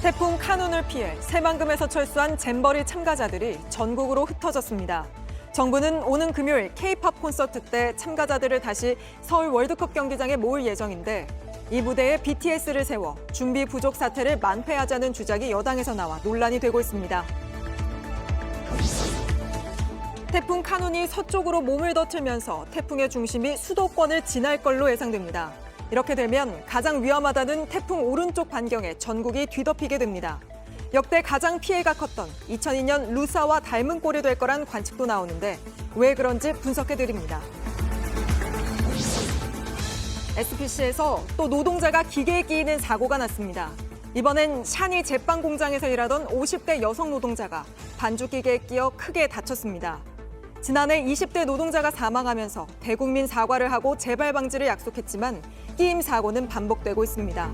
태풍 카눈을 피해 새만금에서 철수한 잼버리 참가자들이 전국으로 흩어졌습니다. 정부는 오는 금요일 K-팝 콘서트 때 참가자들을 다시 서울 월드컵 경기장에 모을 예정인데 이 무대에 BTS를 세워 준비 부족 사태를 만회하자는 주장이 여당에서 나와 논란이 되고 있습니다. 태풍 카눈이 서쪽으로 몸을 더 틀면서 태풍의 중심이 수도권을 지날 걸로 예상됩니다. 이렇게 되면 가장 위험하다는 태풍 오른쪽 반경에 전국이 뒤덮이게 됩니다. 역대 가장 피해가 컸던 2002년 루사와 닮은 꼴이 될 거란 관측도 나오는데 왜 그런지 분석해드립니다. SPC에서 또 노동자가 기계에 끼이는 사고가 났습니다. 이번엔 샤니 제빵 공장에서 일하던 50대 여성 노동자가 반죽기계에 끼어 크게 다쳤습니다. 지난해 20대 노동자가 사망하면서 대국민 사과를 하고 재발 방지를 약속했지만 끼임 사고는 반복되고 있습니다.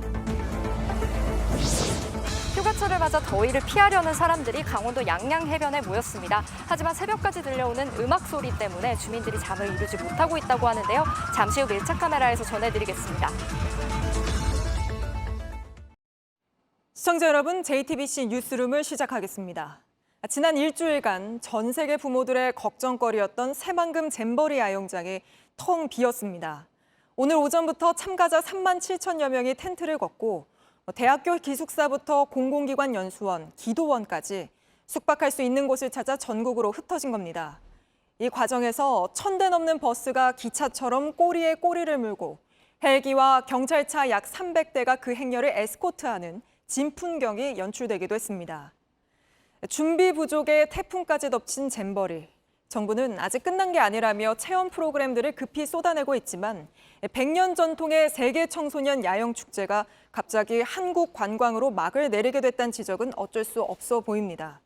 휴가철을 맞아 더위를 피하려는 사람들이 강원도 양양 해변에 모였습니다. 하지만 새벽까지 들려오는 음악 소리 때문에 주민들이 잠을 이루지 못하고 있다고 하는데요. 잠시 후 밀착 카메라에서 전해드리겠습니다. 시청자 여러분, JTBC 뉴스룸을 시작하겠습니다. 지난 일주일간 전 세계 부모들의 걱정거리였던 새만금 잼버리 야영장이 텅 비었습니다. 오늘 오전부터 참가자 3만 7천여 명이 텐트를 걷고 대학교 기숙사부터 공공기관 연수원, 기도원까지 숙박할 수 있는 곳을 찾아 전국으로 흩어진 겁니다. 이 과정에서 1,000대 넘는 버스가 기차처럼 꼬리에 꼬리를 물고 헬기와 경찰차 약 300대가 그 행렬을 에스코트하는 진풍경이 연출되기도 했습니다. 준비 부족에 태풍까지 덮친 잼버리. 정부는 아직 끝난 게 아니라며 체험 프로그램들을 급히 쏟아내고 있지만 100년 전통의 세계 청소년 야영 축제가 갑자기 한국 관광으로 막을 내리게 됐다는 지적은 어쩔 수 없어 보입니다.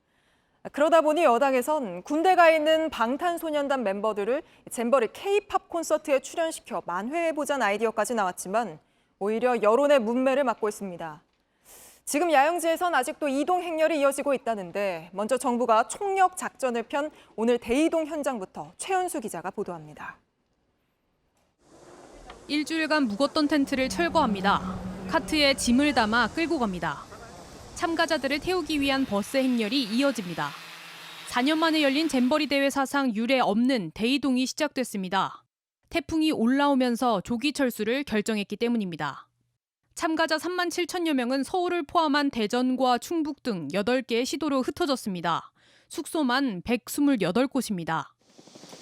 그러다 보니 여당에선 군대 가 있는 방탄소년단 멤버들을 잼버리 K-팝 콘서트에 출연시켜 만회해보자는 아이디어까지 나왔지만 오히려 여론의 문매를 맞고 있습니다. 지금 야영지에선 아직도 이동 행렬이 이어지고 있다는데 먼저 정부가 총력 작전을 편 오늘 대이동 현장부터 최연수 기자가 보도합니다. 일주일간 묵었던 텐트를 철거합니다. 카트에 짐을 담아 끌고 갑니다. 참가자들을 태우기 위한 버스 행렬이 이어집니다. 4년 만에 열린 잼버리 대회 사상 유례 없는 대이동이 시작됐습니다. 태풍이 올라오면서 조기 철수를 결정했기 때문입니다. 참가자 3만 7천여 명은 서울을 포함한 대전과 충북 등 8개의 시도로 흩어졌습니다. 숙소만 128곳입니다.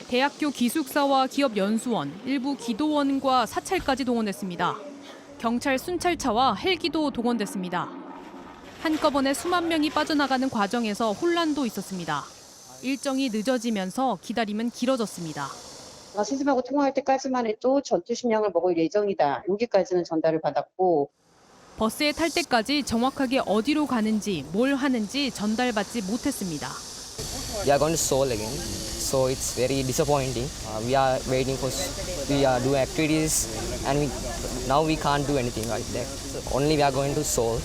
대학교 기숙사와 기업 연수원, 일부 기도원과 사찰까지 동원됐습니다. 경찰 순찰차와 헬기도 동원됐습니다. 한꺼번에 수만 명이 빠져나가는 과정에서 혼란도 있었습니다. 일정이 늦어지면서 기다림은 길어졌습니다. 스승하고 통화할 때까지만 해도 전투 식량을 먹을 예정이다. 여기까지는 전달을 받았고. 버스에 탈 때까지 정확하게 어디로 가는지 뭘 하는지 전달받지 못했습니다. We are going to Seoul again, so it's very disappointing. We are waiting for, we are doing activities, and now we can't do anything right there. So only we are going to Seoul,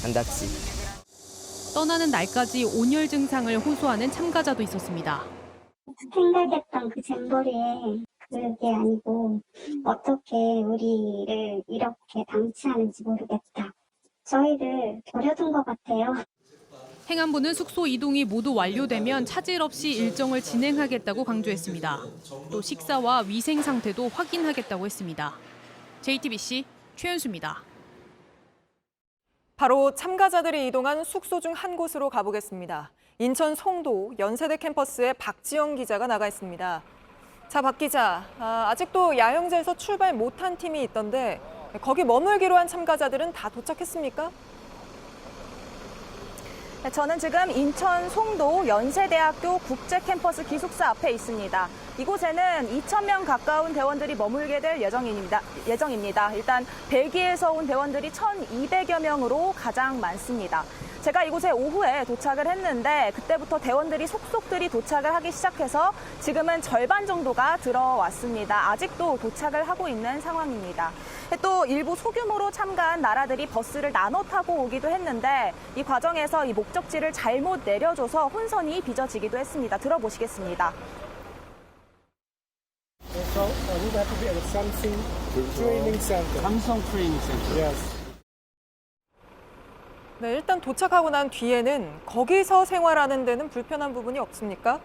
and that's it. 떠나는 날까지 온열 증상을 호소하는 참가자도 있었습니다. 생각했던 그 잼버리에 그게 아니고 어떻게 우리를 이렇게 방치하는지 모르겠다. 저희를 버려둔 것 같아요. 행안부는 숙소 이동이 모두 완료되면 차질 없이 일정을 진행하겠다고 강조했습니다. 또 식사와 위생 상태도 확인하겠다고 했습니다. JTBC 최연수입니다. 바로 참가자들이 이동한 숙소 중 한 곳으로 가보겠습니다. 인천 송도 연세대 캠퍼스에 박지영 기자가 나가 있습니다. 자, 박 기자, 아직도 야영지에서 출발 못한 팀이 있던데 거기 머물기로 한 참가자들은 다 도착했습니까? 네, 저는 지금 인천 송도 연세대학교 국제캠퍼스 기숙사 앞에 있습니다. 이곳에는 2,000명 가까운 대원들이 머물게 될 예정입니다. 일단 벨기에에서 온 대원들이 1,200여 명으로 가장 많습니다. 제가 이곳에 오후에 도착을 했는데 그때부터 대원들이 속속들이 도착을 하기 시작해서 지금은 절반 정도가 들어왔습니다. 아직도 도착을 하고 있는 상황입니다. 또 일부 소규모로 참가한 나라들이 버스를 나눠 타고 오기도 했는데 이 과정에서 이 목적지를 잘못 내려줘서 혼선이 빚어지기도 했습니다. 들어보시겠습니다. So we have to be at the Samsung Training Center. Samsung Training Center. Yes. 네, 일단 도착하고 난 뒤에는 거기서 생활하는 데는 불편한 부분이 없습니까?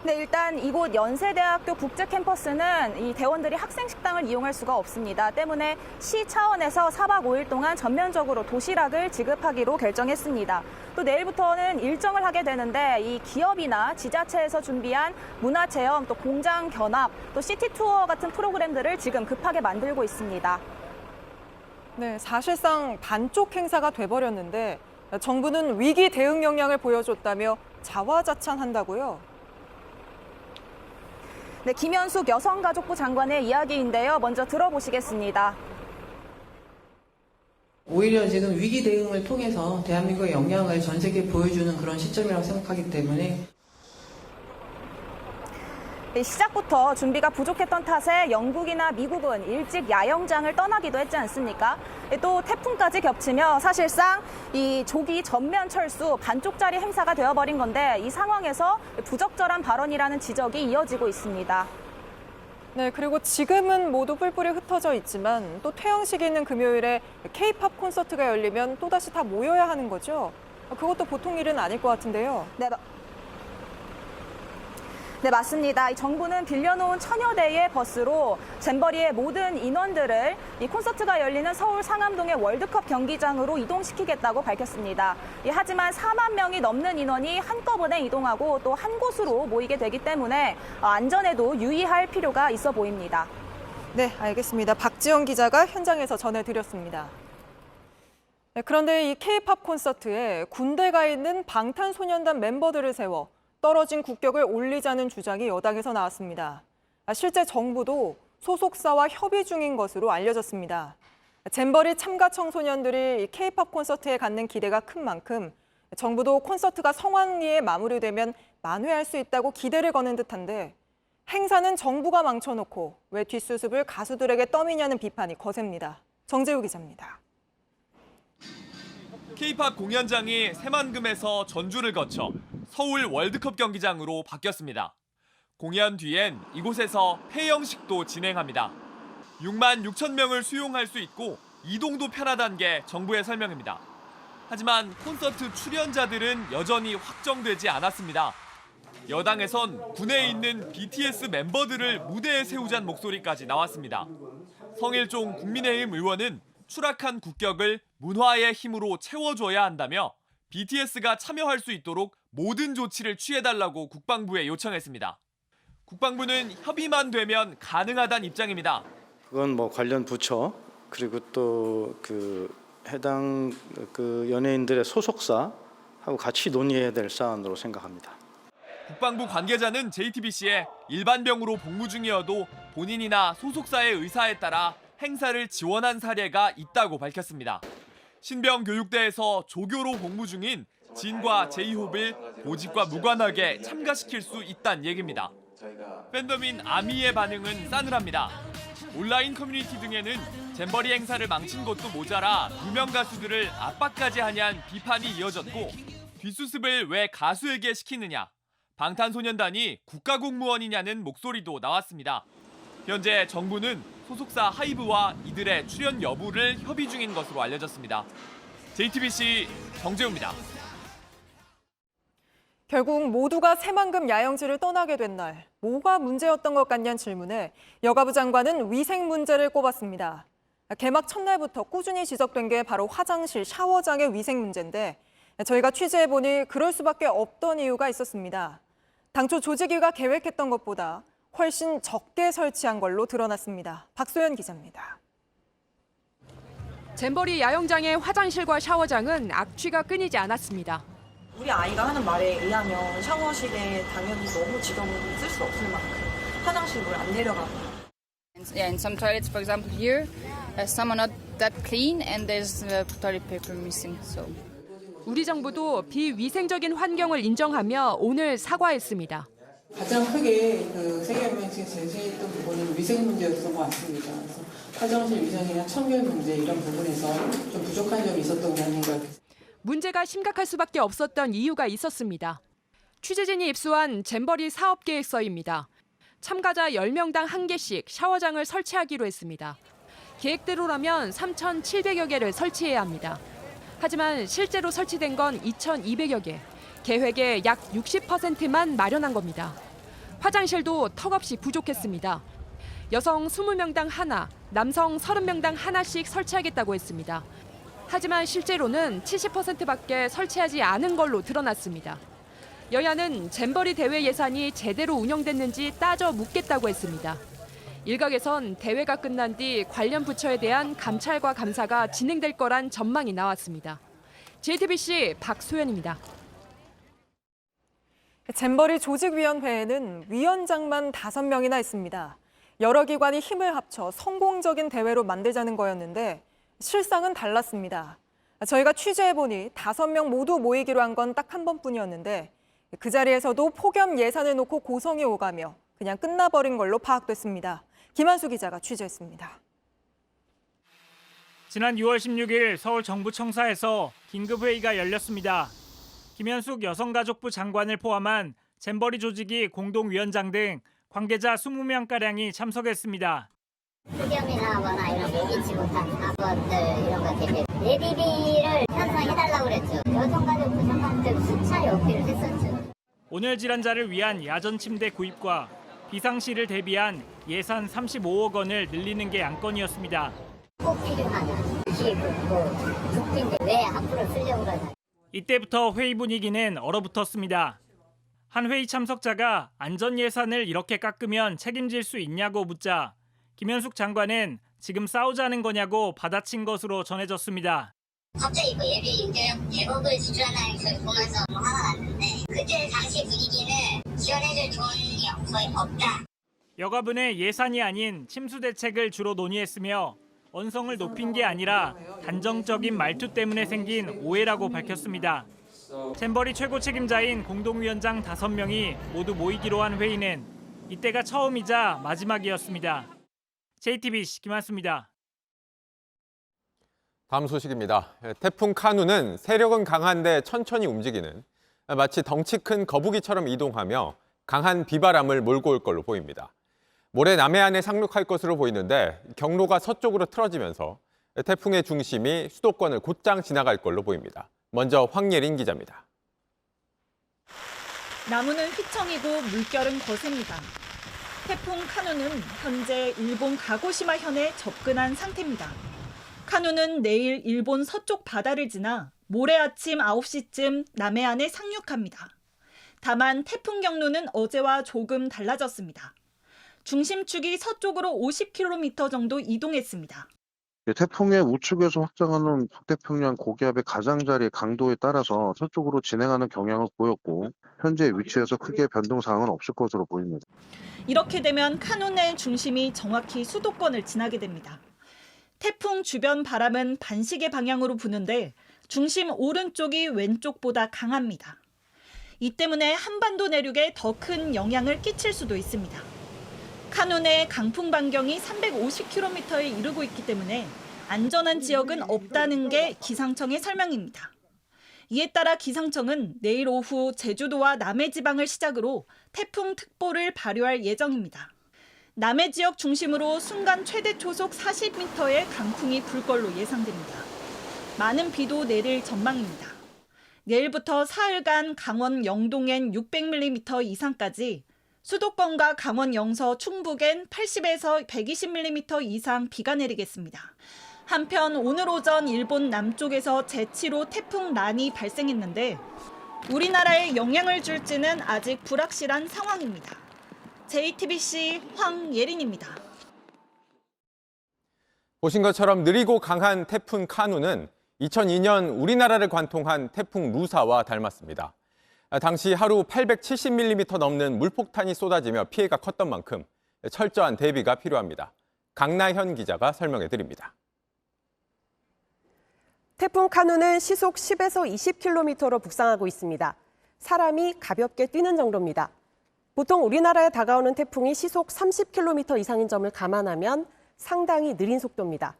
네, 일단 이곳 연세대학교 국제캠퍼스는 이 대원들이 학생 식당을 이용할 수가 없습니다. 때문에 시 차원에서 4박 5일 동안 전면적으로 도시락을 지급하기로 결정했습니다. 또 내일부터는 일정을 하게 되는데 이 기업이나 지자체에서 준비한 문화체험, 또 공장 견학, 또 시티 투어 같은 프로그램들을 지금 급하게 만들고 있습니다. 네, 사실상 반쪽 행사가 돼버렸는데 정부는 위기 대응 역량을 보여줬다며 자화자찬한다고요? 네, 김현숙 여성가족부 장관의 이야기인데요. 먼저 들어보시겠습니다. 오히려 지금 위기 대응을 통해서 대한민국의 역량을 전 세계에 보여주는 그런 시점이라고 생각하기 때문에 시작부터 준비가 부족했던 탓에 영국이나 미국은 일찍 야영장을 떠나기도 했지 않습니까? 또 태풍까지 겹치며 사실상 이 조기 전면 철수 반쪽짜리 행사가 되어버린 건데 이 상황에서 부적절한 발언이라는 지적이 이어지고 있습니다. 네, 그리고 지금은 모두 뿔뿔이 흩어져 있지만 또 퇴영식이 있는 금요일에 K-팝 콘서트가 열리면 또다시 다 모여야 하는 거죠? 그것도 보통 일은 아닐 것 같은데요. 네, 맞습니다. 이 정부는 빌려놓은 1000여 대의 버스로 잼버리의 모든 인원들을 이 콘서트가 열리는 서울 상암동의 월드컵 경기장으로 이동시키겠다고 밝혔습니다. 하지만 4만 명이 넘는 인원이 한꺼번에 이동하고 또 한 곳으로 모이게 되기 때문에 안전에도 유의할 필요가 있어 보입니다. 네, 알겠습니다. 박지영 기자가 현장에서 전해드렸습니다. 네, 그런데 이 K-팝 콘서트에 군대가 있는 방탄소년단 멤버들을 세워 떨어진 국격을 올리자는 주장이 여당에서 나왔습니다. 실제 정부도 소속사와 협의 중인 것으로 알려졌습니다. 잼버리 참가 청소년들이 K-팝 콘서트에 갖는 기대가 큰 만큼 정부도 콘서트가 성황리에 마무리되면 만회할 수 있다고 기대를 거는 듯한데 행사는 정부가 망쳐놓고 왜 뒷수습을 가수들에게 떠미냐는 비판이 거셉니다. 정재우 기자입니다. K-팝 공연장이 새만금에서 전주를 거쳐 서울 월드컵 경기장으로 바뀌었습니다. 공연 뒤엔 이곳에서 폐영식도 진행합니다. 6만 6천 명을 수용할 수 있고 이동도 편하다는 게 정부의 설명입니다. 하지만 콘서트 출연자들은 여전히 확정되지 않았습니다. 여당에선 군에 있는 BTS 멤버들을 무대에 세우자는 목소리까지 나왔습니다. 성일종 국민의힘 의원은 추락한 국격을 문화의 힘으로 채워줘야 한다며 BTS가 참여할 수 있도록 모든 조치를 취해달라고 국방부에 요청했습니다. 국방부는 협의만 되면 가능하다는 입장입니다. 그건 뭐 관련 부처 그리고 또 해당 연예인들의 소속사하고 같이 논의해야 될 사안으로 생각합니다. 국방부 관계자는 JTBC에 일반병으로 복무 중이어도 본인이나 소속사의 의사에 따라 행사를 지원한 사례가 있다고 밝혔습니다. 신병교육대에서 조교로 복무 중인 진과 제이홉을 보직과 무관하게 참가시킬 수 있다는 얘기입니다. 팬덤인 아미의 반응은 싸늘합니다. 온라인 커뮤니티 등에는 잼버리 행사를 망친 것도 모자라 유명 가수들을 압박까지 하냐는 비판이 이어졌고 뒷수습을 왜 가수에게 시키느냐, 방탄소년단이 국가공무원이냐는 목소리도 나왔습니다. 현재 정부는 소속사 하이브와 이들의 출연 여부를 협의 중인 것으로 알려졌습니다. JTBC 정재우입니다. 결국 모두가 새만금 야영지를 떠나게 된 날, 뭐가 문제였던 것 같냐는 질문에 여가부 장관은 위생 문제를 꼽았습니다. 개막 첫날부터 꾸준히 지적된 게 바로 화장실, 샤워장의 위생 문제인데 저희가 취재해보니 그럴 수밖에 없던 이유가 있었습니다. 당초 조직위가 계획했던 것보다 훨씬 적게 설치한 걸로 드러났습니다. 박소연 기자입니다. 잼버리 야영장의 화장실과 샤워장은 악취가 끊이지 않았습니다. 우리 아이가 하는 말에 의하면 샤워실에 당연히 너무 지저분히 쓸 수 없을 만큼 화장실 물 안 내려가고. Yeah, in some toilets, for example, here, some are not that clean and there's toilet paper missing. So. 우리 정부도 비위생적인 환경을 인정하며 오늘 사과했습니다. 가장 크게 세계연맹에서 제시했던 부분은 위생 문제였던 것 같습니다. 그래서 화장실 위생이나 청결 문제 이런 부분에서 좀 부족한 점이 있었던 게 아닌가. 문제가 심각할 수밖에 없었던 이유가 있었습니다. 취재진이 입수한 잼버리 사업계획서입니다. 참가자 10명당 1개씩 샤워장을 설치하기로 했습니다. 계획대로라면 3,700여 개를 설치해야 합니다. 하지만 실제로 설치된 건 2,200여 개, 계획의 약 60%만 마련한 겁니다. 화장실도 턱없이 부족했습니다. 여성 20명당 하나, 남성 30명당 하나씩 설치하겠다고 했습니다. 하지만 실제로는 70%밖에 설치하지 않은 걸로 드러났습니다. 여야는 잼버리 대회 예산이 제대로 운영됐는지 따져 묻겠다고 했습니다. 일각에선 대회가 끝난 뒤 관련 부처에 대한 감찰과 감사가 진행될 거란 전망이 나왔습니다. JTBC 박소연입니다. 잼버리 조직위원회에는 위원장만 5명이나 있습니다. 여러 기관이 힘을 합쳐 성공적인 대회로 만들자는 거였는데 실상은 달랐습니다. 저희가 취재해보니 5명 모두 모이기로 한 건 딱 한 번뿐이었는데 그 자리에서도 폭염 예산을 놓고 고성이 오가며 그냥 끝나버린 걸로 파악됐습니다. 김한수 기자가 취재했습니다. 지난 6월 16일 서울 정부청사에서 긴급회의가 열렸습니다. 김현숙 여성가족부 장관을 포함한 잼버리 조직위 공동위원장 등 관계자 20명가량이 참석했습니다. 폭염이나 뭐나 이런 예기치 못한 사건들 이런 거 대비 예비비를 편성해달라고 그랬죠. 여성가족부 장관들 수차례 어필을 했었죠. 오늘 질환자를 위한 야전 침대 구입과 비상시를 대비한 예산 35억 원을 늘리는 게 안건이었습니다. 꼭 필요하냐. 이게 국빈데 왜 앞으로 쓰려고 그러냐. 이때부터 회의 분위기는 얼어붙었습니다. 한 회의 참석자가 안전 예산을 이렇게 깎으면 책임질 수 있냐고 묻자 김현숙 장관은 지금 싸우자는 거냐고 받아친 것으로 전해졌습니다. 갑자기 예비 대법을 지출하는 걸 보면서 화가 났는데 그때 당시 분위기는 지원해줄 돈이 거의 없다. 여가부는 예산이 아닌 침수 대책을 주로 논의했으며 언성을 높인 게 아니라 단정적인 말투 때문에 생긴 오해라고 밝혔습니다. 잼버리 최고 책임자인 공동위원장 5명이 모두 모이기로 한 회의는 이때가 처음이자 마지막이었습니다. JTBC 김한수입니다. 다음 소식입니다. 태풍 카누는 세력은 강한데 천천히 움직이는 마치 덩치 큰 거북이처럼 이동하며 강한 비바람을 몰고 올 걸로 보입니다. 모레 남해안에 상륙할 것으로 보이는데 경로가 서쪽으로 틀어지면서 태풍의 중심이 수도권을 곧장 지나갈 걸로 보입니다. 먼저 황예린 기자입니다. 나무는 휘청이고 물결은 거셉니다. 태풍 카누는 현재 일본 가고시마 현에 접근한 상태입니다. 카누는 내일 일본 서쪽 바다를 지나 모레 아침 9시쯤 남해안에 상륙합니다. 다만 태풍 경로는 어제와 조금 달라졌습니다. 중심축이 서쪽으로 50km 정도 이동했습니다. 태풍의 우측에서 확장하는 북태평양 고기압의 가장자리 강도에 따라서 서쪽으로 진행하는 경향을 보였고 현재 위치에서 크게 변동 사항은 없을 것으로 보입니다. 이렇게 되면 카누의 중심이 정확히 수도권을 지나게 됩니다. 태풍 주변 바람은 반시계 방향으로 부는데 중심 오른쪽이 왼쪽보다 강합니다. 이 때문에 한반도 내륙에 더 큰 영향을 끼칠 수도 있습니다. 카누 내 강풍 반경이 350km에 이르고 있기 때문에 안전한 지역은 없다는 게 기상청의 설명입니다. 이에 따라 기상청은 내일 오후 제주도와 남해 지방을 시작으로 태풍특보를 발효할 예정입니다. 남해 지역 중심으로 순간 최대 초속 40m의 강풍이 불 걸로 예상됩니다. 많은 비도 내릴 전망입니다. 내일부터 사흘간 강원 영동엔 600mm 이상까지, 수도권과 강원 영서 충북엔 80에서 120mm 이상 비가 내리겠습니다. 한편 오늘 오전 일본 남쪽에서 제7호 태풍 란이 발생했는데 우리나라에 영향을 줄지는 아직 불확실한 상황입니다. JTBC 황예린입니다. 보신 것처럼 느리고 강한 태풍 카누는 2002년 우리나라를 관통한 태풍 루사와 닮았습니다. 당시 하루 870mm 넘는 물폭탄이 쏟아지며 피해가 컸던 만큼 철저한 대비가 필요합니다. 강나현 기자가 설명해 드립니다. 태풍 카누는 시속 10에서 20km로 북상하고 있습니다. 사람이 가볍게 뛰는 정도입니다. 보통 우리나라에 다가오는 태풍이 시속 30km 이상인 점을 감안하면 상당히 느린 속도입니다.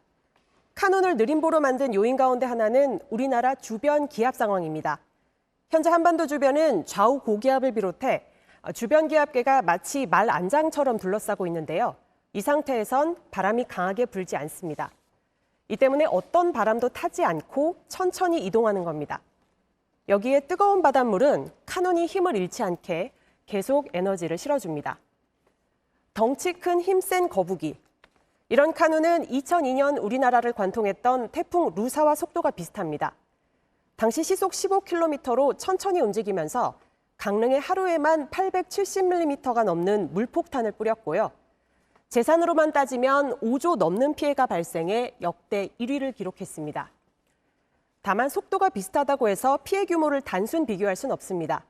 카눈을 느림보로 만든 요인 가운데 하나는 우리나라 주변 기압 상황입니다. 현재 한반도 주변은 좌우 고기압을 비롯해 주변 기압계가 마치 말 안장처럼 둘러싸고 있는데요. 이 상태에선 바람이 강하게 불지 않습니다. 이 때문에 어떤 바람도 타지 않고 천천히 이동하는 겁니다. 여기에 뜨거운 바닷물은 카눈이 힘을 잃지 않게 계속 에너지를 실어줍니다. 덩치 큰 힘센 거북이. 이런 카눈은 2002년 우리나라를 관통했던 태풍 루사와 속도가 비슷합니다. 당시 시속 15km로 천천히 움직이면서 강릉에 하루에만 870mm가 넘는 물폭탄을 뿌렸고요. 재산으로만 따지면 5조 넘는 피해가 발생해 역대 1위를 기록했습니다. 다만 속도가 비슷하다고 해서 피해 규모를 단순 비교할 순 없습니다.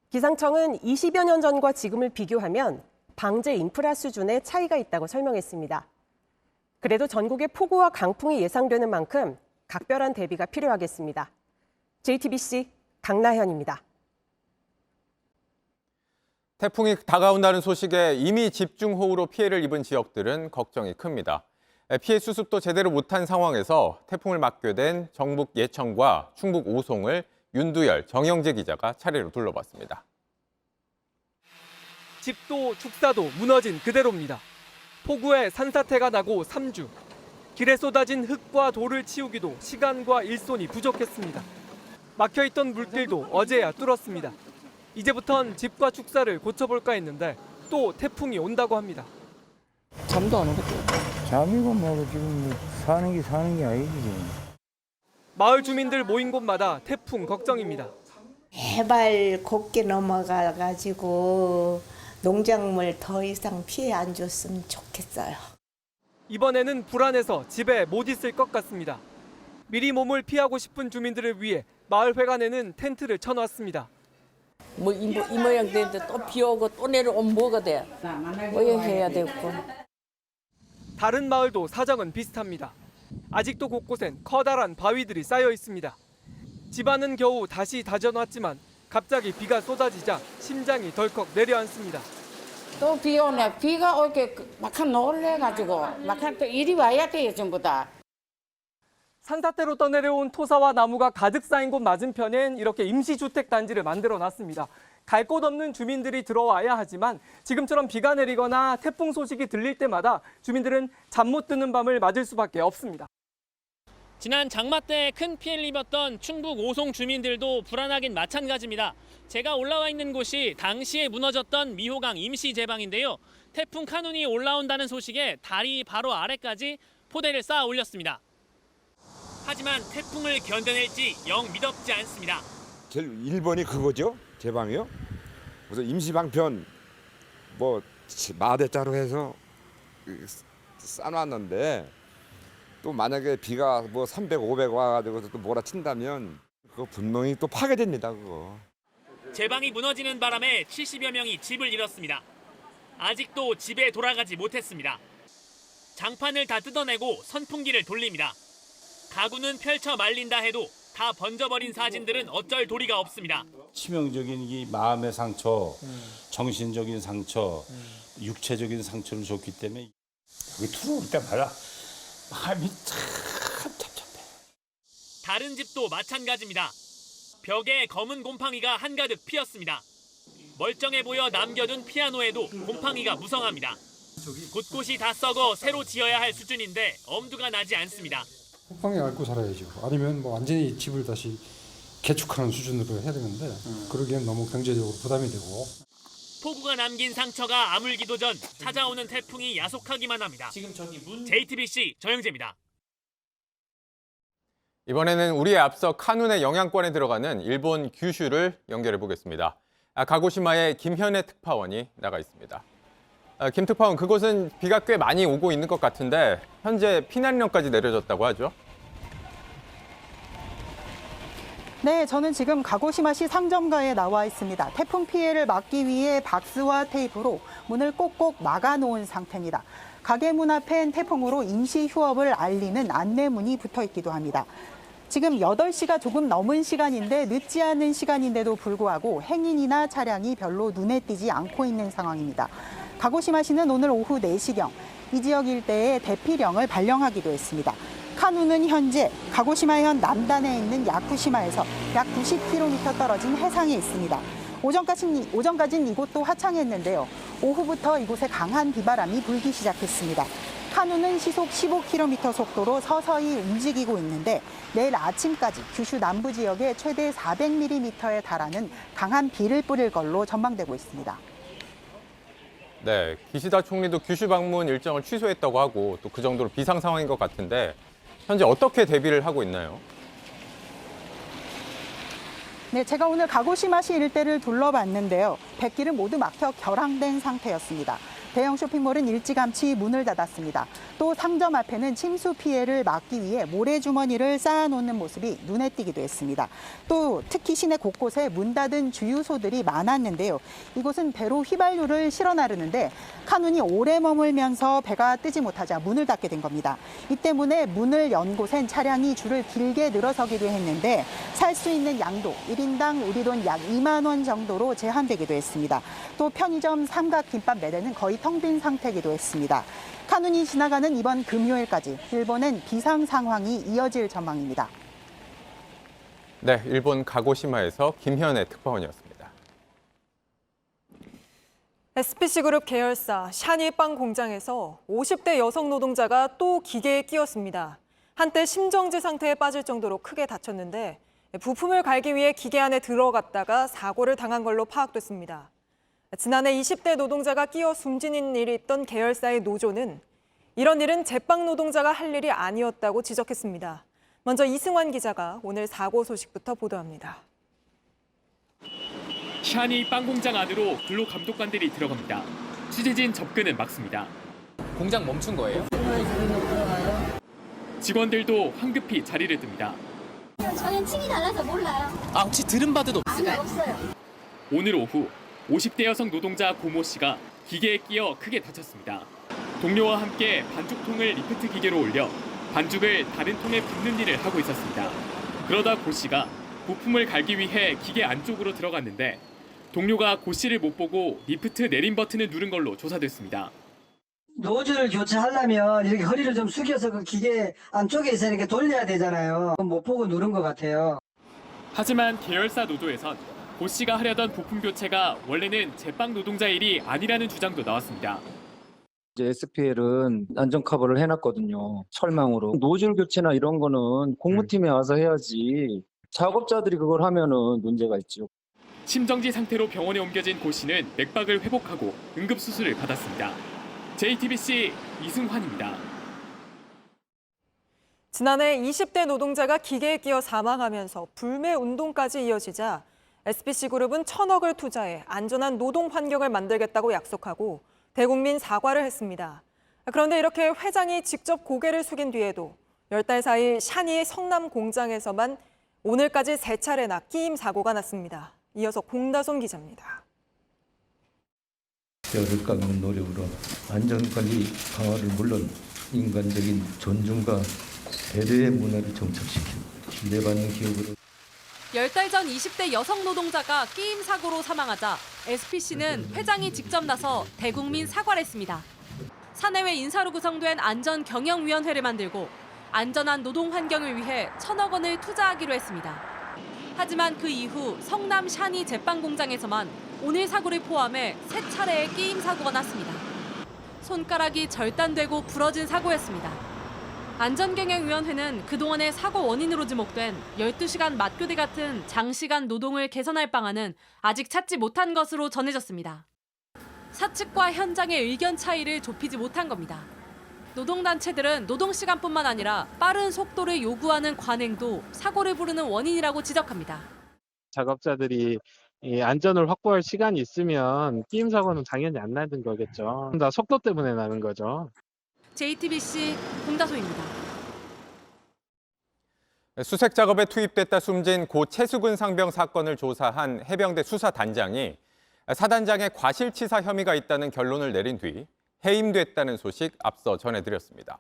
기상청은 20여 년 전과 지금을 비교하면 방제 인프라 수준의 차이가 있다고 설명했습니다. 그래도 전국에 폭우와 강풍이 예상되는 만큼 각별한 대비가 필요하겠습니다. JTBC 강나현입니다. 태풍이 다가온다는 소식에 이미 집중호우로 피해를 입은 지역들은 걱정이 큽니다. 피해 수습도 제대로 못한 상황에서 태풍을 맞게 된 정북 예천과 충북 오송을 윤두열, 정영재 기자가 차례로 둘러봤습니다. 집도 축사도 무너진 그대로입니다. 폭우에 산사태가 나고 3주. 길에 쏟아진 흙과 돌을 치우기도 시간과 일손이 부족했습니다. 막혀있던 물길도 어제야 뚫었습니다. 이제부턴 집과 축사를 고쳐볼까 했는데 또 태풍이 온다고 합니다. 잠도 안 오겠죠. 잠이고 뭐고 지금 사는 게 아니지. 마을 주민들 모인 곳마다 태풍 걱정입니다. 해발 곱게 넘어가가지고 농작물 더 이상 피해 안 줬으면 좋겠어요. 이번에는 불안해서 집에 못 있을 것 같습니다. 미리 몸을 피하고 싶은 주민들을 위해 마을 회관에는 텐트를 쳐놨습니다. 뭐 이 모양 되는데 또 비 오고 또 내려오면 뭐가 돼? 뭐 해야 되고. 다른 마을도 사정은 비슷합니다. 아직도 곳곳엔 커다란 바위들이 쌓여 있습니다. 집안은 겨우 다시 다져놨지만 갑자기 비가 쏟아지자 심장이 덜컥 내려앉습니다. 또 비 오네. 비가 올게 막한 놀래가지고 막한 또 이리 와야 돼요 전부 다. 산사태로 떠내려온 토사와 나무가 가득 쌓인 곳 맞은편엔 이렇게 임시주택 단지를 만들어놨습니다. 갈 곳 없는 주민들이 들어와야 하지만 지금처럼 비가 내리거나 태풍 소식이 들릴 때마다 주민들은 잠 못 드는 밤을 맞을 수밖에 없습니다. 지난 장마 때 큰 피해를 입었던 충북 오송 주민들도 불안하긴 마찬가지입니다. 제가 올라와 있는 곳이 당시에 무너졌던 미호강 임시제방인데요. 태풍 카눈이 올라온다는 소식에 다리 바로 아래까지 포대를 쌓아 올렸습니다. 하지만 태풍을 견뎌낼지 영 믿업지 않습니다. 제일 1번이 그거죠. 제방이요. 그래서 임시방편 뭐 마대자로 해서 쌓아놨는데 또 만약에 비가 뭐 300, 500 와가지고 또 몰아친다면 그거 분명히 또 파괴됩니다. 그거. 제방이 무너지는 바람에 70여 명이 집을 잃었습니다. 아직도 집에 돌아가지 못했습니다. 장판을 다 뜯어내고 선풍기를 돌립니다. 가구는 펼쳐 말린다 해도 다 번져버린 사진들은 어쩔 도리가 없습니다. 치명적인 이 마음의 상처, 정신적인 상처, 육체적인 상처를 줬기 때문에 여기 들어올 때마다 마음이 참 답답해. 다른 집도 마찬가지입니다. 벽에 검은 곰팡이가 한가득 피었습니다. 멀쩡해 보여 남겨둔 피아노에도 곰팡이가 무성합니다. 곳곳이 다 썩어 새로 지어야 할 수준인데 엄두가 나지 않습니다. 곰팡이 앓고 살아야죠. 아니면 뭐 완전히 집을 다시 개축하는 수준으로 해야 되는데 그러기엔 너무 경제적으로 부담이 되고. 폭우가 남긴 상처가 아물기도 전 찾아오는 태풍이 야속하기만 합니다. JTBC 정영재입니다. 이번에는 우리에 앞서 카눈의 영향권에 들어가는 일본 규슈를 연결해 보겠습니다. 가고시마에 김현애 특파원이 나가 있습니다. 김 특파원, 그곳은 비가 꽤 많이 오고 있는 것 같은데 현재 피난령까지 내려졌다고 하죠? 네, 저는 지금 가고시마시 상점가에 나와 있습니다. 태풍 피해를 막기 위해 박스와 테이프로 문을 꼭꼭 막아놓은 상태입니다. 가게 문 앞엔 태풍으로 임시 휴업을 알리는 안내문이 붙어 있기도 합니다. 지금 8시가 조금 넘은 시간인데 늦지 않은 시간인데도 불구하고 행인이나 차량이 별로 눈에 띄지 않고 있는 상황입니다. 가고시마시는 오늘 오후 4시경 이 지역 일대에 대피령을 발령하기도 했습니다. 카눈은 현재 가고시마현 남단에 있는 야쿠시마에서 약 90km 떨어진 해상에 있습니다. 오전까지는 이곳도 화창했는데요. 오후부터 이곳에 강한 비바람이 불기 시작했습니다. 카누는 시속 15km 속도로 서서히 움직이고 있는데 내일 아침까지 규슈 남부 지역에 최대 400mm에 달하는 강한 비를 뿌릴 걸로 전망되고 있습니다. 네, 기시다 총리도 규슈 방문 일정을 취소했다고 하고 또 그 정도로 비상 상황인 것 같은데 현재 어떻게 대비를 하고 있나요? 네, 제가 오늘 가고시마시 일대를 둘러봤는데요. 뱃길은 모두 막혀 결항된 상태였습니다. 대형 쇼핑몰은 일찌감치 문을 닫았습니다. 또 상점 앞에는 침수 피해를 막기 위해 모래주머니를 쌓아놓는 모습이 눈에 띄기도 했습니다. 또 특히 시내 곳곳에 문 닫은 주유소들이 많았는데요. 이곳은 배로 휘발유를 실어 나르는데 카눈이 오래 머물면서 배가 뜨지 못하자 문을 닫게 된 겁니다. 이 때문에 문을 연 곳엔 차량이 줄을 길게 늘어서기도 했는데 살 수 있는 양도 1인당 우리 돈 약 2만 원 정도로 제한되기도 했습니다. 또 편의점 삼각김밥 매대는 거의 텅 빈 상태이기도 했습니다. 카눈이 지나가는 이번 금요일까지 일본엔 비상 상황이 이어질 전망입니다. 네, 일본 가고시마에서 김현애 특파원이었습니다. SPC그룹 계열사 샤니빵 공장에서 50대 여성 노동자가 또 기계에 끼었습니다. 한때 심정지 상태에 빠질 정도로 크게 다쳤는데 부품을 갈기 위해 기계 안에 들어갔다가 사고를 당한 걸로 파악됐습니다. 지난해 20대 노동자가 끼어 숨지는 일이 있던 계열사의 노조는 이런 일은 제빵 노동자가 할 일이 아니었다고 지적했습니다. 먼저 이승환 기자가 오늘 사고 소식부터 보도합니다. 샤니 빵 공장 안으로 근로 감독관들이 들어갑니다. 취재진 접근은 막습니다. 공장 멈춘 거예요? 직원들도 황급히 자리를 듭니다. 저는 층이 달라서 몰라요. 아, 혹시 들은 바도 없어요? 아니, 없어요. 오늘 오후 50대 여성 노동자 고모 씨가 기계에 끼어 크게 다쳤습니다. 동료와 함께 반죽통을 리프트 기계로 올려 반죽을 다른 통에 붓는 일을 하고 있었습니다. 그러다 고 씨가 부품을 갈기 위해 기계 안쪽으로 들어갔는데 동료가 고 씨를 못 보고 리프트 내림 버튼을 누른 걸로 조사됐습니다. 노즐을 교체하려면 이렇게 허리를 좀 숙여서 그 기계 안쪽에 있어 이렇게 돌려야 되잖아요. 못 보고 누른 것 같아요. 하지만 계열사 노조에선 고 씨가 하려던 부품 교체가 원래는 제빵 노동자 일이 아니라는 주장도 나왔습니다. 이제 SPL은 안전 커버를 해놨거든요. 철망으로. 노즐 교체나 이런 거는 공무팀에 와서 해야지. 작업자들이 그걸 하면은 문제가 있죠. 심정지 상태로 병원에 옮겨진 고 씨는 맥박을 회복하고 응급수술을 받았습니다. JTBC 이승환입니다. 지난해 20대 노동자가 기계에 끼어 사망하면서 불매 운동까지 이어지자 SPC그룹은 1,000억을 투자해 안전한 노동 환경을 만들겠다고 약속하고 대국민 사과를 했습니다. 그런데 이렇게 회장이 직접 고개를 숙인 뒤에도 10달 사이 샤니 성남 공장에서만 오늘까지 3차례나 끼임 사고가 났습니다. 이어서 공다솜 기자입니다. 뼈를 깎는 노력으로 안전관리 강화를 물론 인간적인 존중과 배려의 문화를 정착시키고 신뢰받는 기업으로 10달 전 20대 여성 노동자가 끼임 사고로 사망하자 SPC는 회장이 직접 나서 대국민 사과를 했습니다. 사내외 인사로 구성된 안전경영위원회를 만들고 안전한 노동 환경을 위해 1,000억 원을 투자하기로 했습니다. 하지만 그 이후 성남 샤니 제빵 공장에서만 오늘 사고를 포함해 3차례의 끼임 사고가 났습니다. 손가락이 절단되고 부러진 사고였습니다. 안전경영위원회는 그동안의 사고 원인으로 지목된 12시간 맞교대 같은 장시간 노동을 개선할 방안은 아직 찾지 못한 것으로 전해졌습니다. 사측과 현장의 의견 차이를 좁히지 못한 겁니다. 노동단체들은 노동시간뿐만 아니라 빠른 속도를 요구하는 관행도 사고를 부르는 원인이라고 지적합니다. 작업자들이 이 안전을 확보할 시간이 있으면 끼임 사고는 당연히 안 나는 거겠죠. 다 속도 때문에 나는 거죠. JTBC 공다소입니다. 수색 작업에 투입됐다 숨진 고 최수근 상병 사건을 조사한 해병대 수사단장이 사단장의 과실치사 혐의가 있다는 결론을 내린 뒤 해임됐다는 소식 앞서 전해드렸습니다.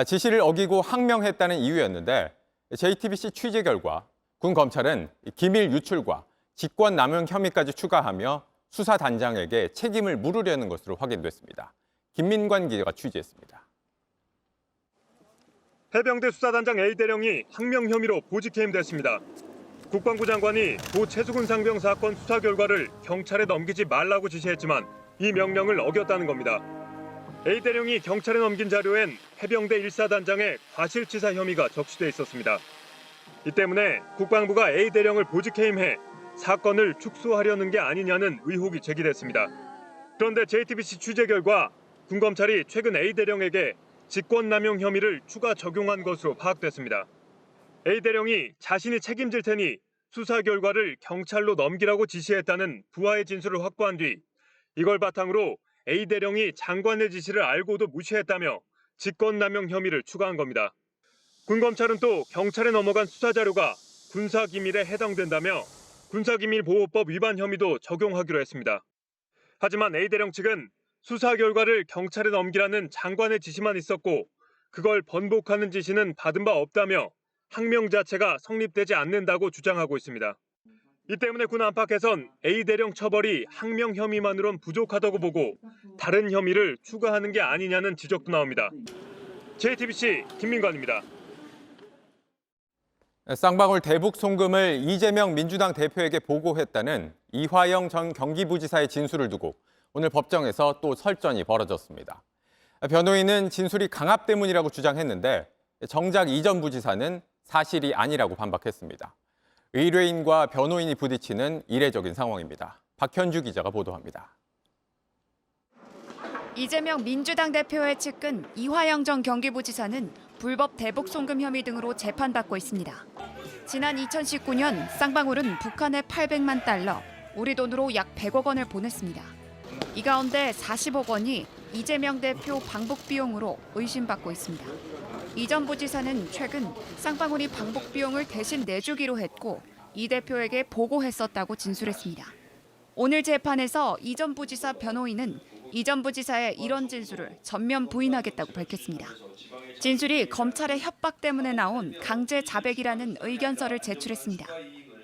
지시를 어기고 항명했다는 이유였는데 JTBC 취재 결과 군 검찰은 기밀 유출과 직권남용 혐의까지 추가하며 수사단장에게 책임을 물으려는 것으로 확인됐습니다. 김민관 기자가 취재했습니다. 해병대 수사단장 A대령이 항명 혐의로 보직 해임됐습니다. 국방부 장관이 고 최수근 상병 사건 수사 결과를 경찰에 넘기지 말라고 지시했지만 이 명령을 어겼다는 겁니다. A 대령이 경찰에 넘긴 자료엔 해병대 1사단장의 과실치사 혐의가 적시돼 있었습니다. 이 때문에 국방부가 A 대령을 보직해임해 사건을 축소하려는 게 아니냐는 의혹이 제기됐습니다. 그런데 JTBC 취재 결과 군검찰이 최근 A 대령에게 직권남용 혐의를 추가 적용한 것으로 파악됐습니다. A 대령이 자신이 책임질 테니 수사 결과를 경찰로 넘기라고 지시했다는 부하의 진술을 확보한 뒤 이걸 바탕으로 A 대령이 장관의 지시를 알고도 무시했다며 직권남용 혐의를 추가한 겁니다. 군검찰은 또 경찰에 넘어간 수사 자료가 군사기밀에 해당된다며 군사기밀보호법 위반 혐의도 적용하기로 했습니다. 하지만 A 대령 측은 수사 결과를 경찰에 넘기라는 장관의 지시만 있었고 그걸 번복하는 지시는 받은 바 없다며 항명 자체가 성립되지 않는다고 주장하고 있습니다. 이 때문에 군 안팎에선 A 대령 처벌이 항명 혐의만으론 부족하다고 보고 다른 혐의를 추가하는 게 아니냐는 지적도 나옵니다. JTBC 김민관입니다. 쌍방울 대북 송금을 이재명 민주당 대표에게 보고했다는 이화영 전 경기부지사의 진술을 두고 오늘 법정에서 또 설전이 벌어졌습니다. 변호인은 진술이 강압 때문이라고 주장했는데 정작 이 전 부지사는 사실이 아니라고 반박했습니다. 의뢰인과 변호인이 부딪히는 이례적인 상황입니다. 박현주 기자가 보도합니다. 이재명 민주당 대표의 측근 이화영 전 경기부지사는 불법 대북 송금 혐의 등으로 재판받고 있습니다. 지난 2019년 쌍방울은 북한에 800만 달러, 우리 돈으로 약 100억 원을 보냈습니다. 이 가운데 40억 원이 이재명 대표 방북 비용으로 의심받고 있습니다. 이 전 부지사는 최근 쌍방울이 방북 비용을 대신 내주기로 했고 이 대표에게 보고했었다고 진술했습니다. 오늘 재판에서 이 전 부지사 변호인은 이 전 부지사의 이런 진술을 전면 부인하겠다고 밝혔습니다. 진술이 검찰의 협박 때문에 나온 강제 자백이라는 의견서를 제출했습니다.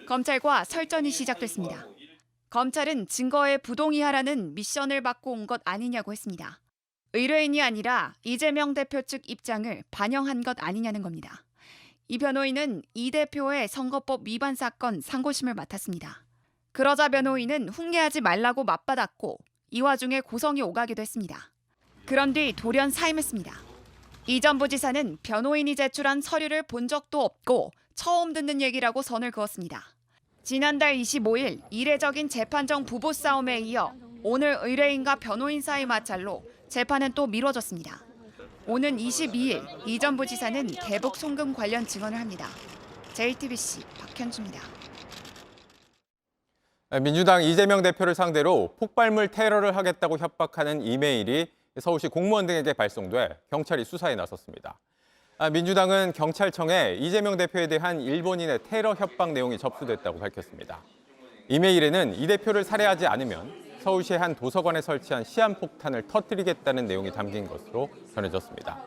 검찰과 설전이 시작됐습니다. 검찰은 증거에 부동의하라는 미션을 받고 온 것 아니냐고 했습니다. 의뢰인이 아니라 이재명 대표 측 입장을 반영한 것 아니냐는 겁니다. 이 변호인은 이 대표의 선거법 위반 사건 상고심을 맡았습니다. 그러자 변호인은 훈계하지 말라고 맞받았고 이 와중에 고성이 오가기도 했습니다. 그런 뒤 돌연 사임했습니다. 이 전 부지사는 변호인이 제출한 서류를 본 적도 없고 처음 듣는 얘기라고 선을 그었습니다. 지난달 25일 이례적인 재판정 부부싸움에 이어 오늘 의뢰인과 변호인 사이 마찰로 재판은 또 미뤄졌습니다. 오는 22일 이 전 부지사는 대북 송금 관련 증언을 합니다. JTBC 박현주입니다. 민주당 이재명 대표를 상대로 폭발물 테러를 하겠다고 협박하는 이메일이 서울시 공무원 등에게 발송돼 경찰이 수사에 나섰습니다. 민주당은 경찰청에 이재명 대표에 대한 일본인의 테러 협박 내용이 접수됐다고 밝혔습니다. 이메일에는 이 대표를 살해하지 않으면 서울시의 한 도서관에 설치한 시한폭탄을 터뜨리겠다는 내용이 담긴 것으로 전해졌습니다.